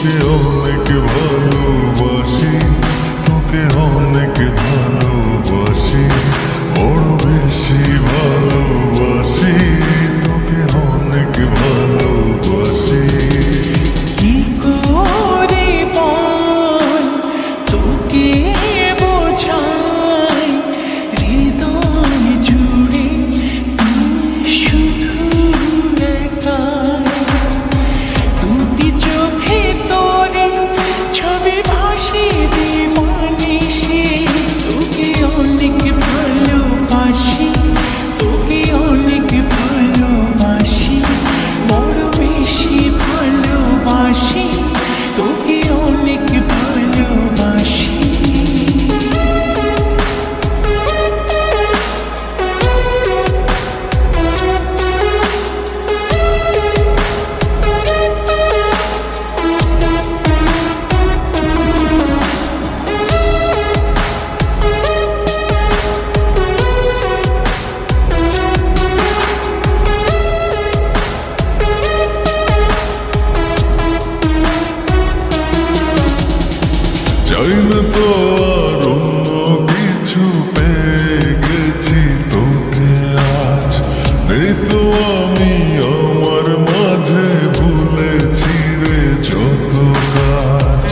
তোকে অনেক ভালোবাসি, তোকে অনেক ভালোবাসি, বড় বেশি ভালোবাসি, তোকে অনেক ভালোবাসি। কি করে বল তোকে বোঝাই, হৃদয় জুড়ে তুই শুধু একা। দুটি চোখে তোরে ছবি ভাসে দিবানিশি, তোকে অনেক ভালোবাসি, তোকে অনেক ভালোবাসি, বড় বেশি ভালোবাসি, তোকে অনেক ভালোবাসি। চাই না তো আর অন্য কিছু, পেয়ে গেছি তোকে আজ। নেই তো আমি আমার মাঝে, ভুলেছি রে যত কাজ।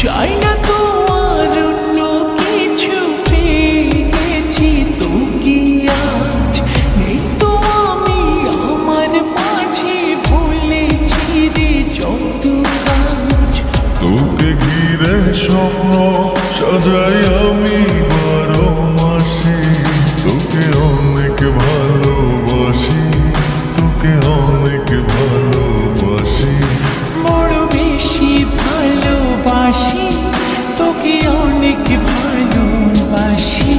চাই না তো আর অন্য কিছু, পেয়ে গেছি তোকে আজ। নেই তো আমি আমার মাঝে, ভুলেছি রে যত কাজ। তোকে ঘিরে স্বপ্ন সাজাই আমি 12 মাসে, তোকে অনেক ভালোবাসি, তোকে অনেক ভালোবাসি, বড় বেশি ভালোবাসি, তোকে অনেক ভালোবাসি।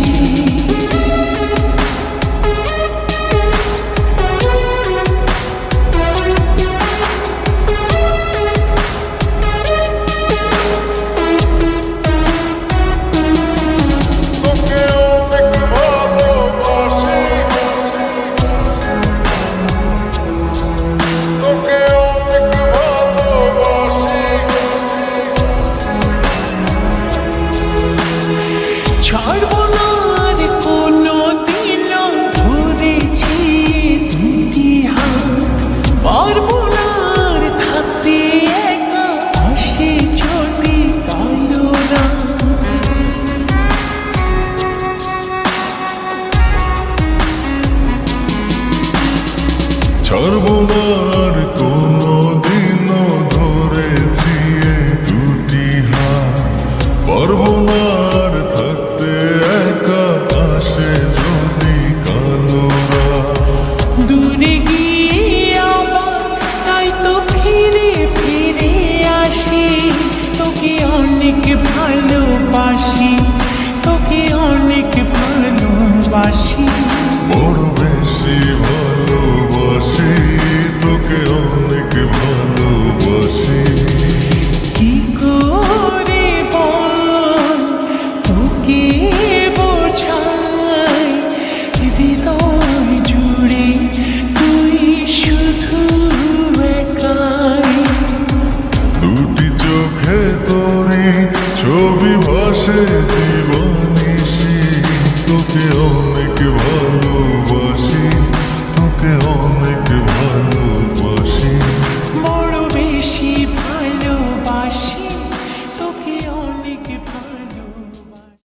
তোকে অনেক ভালোবাসি, তোকে অনেক ভালোবাসি। ছাড়বো না আর কোনো দিন, ধরেছি দুটি হাত। পারবো না আর থাকতে একা, আসে যদি কালো রাত। ছাড়বো না আর কোন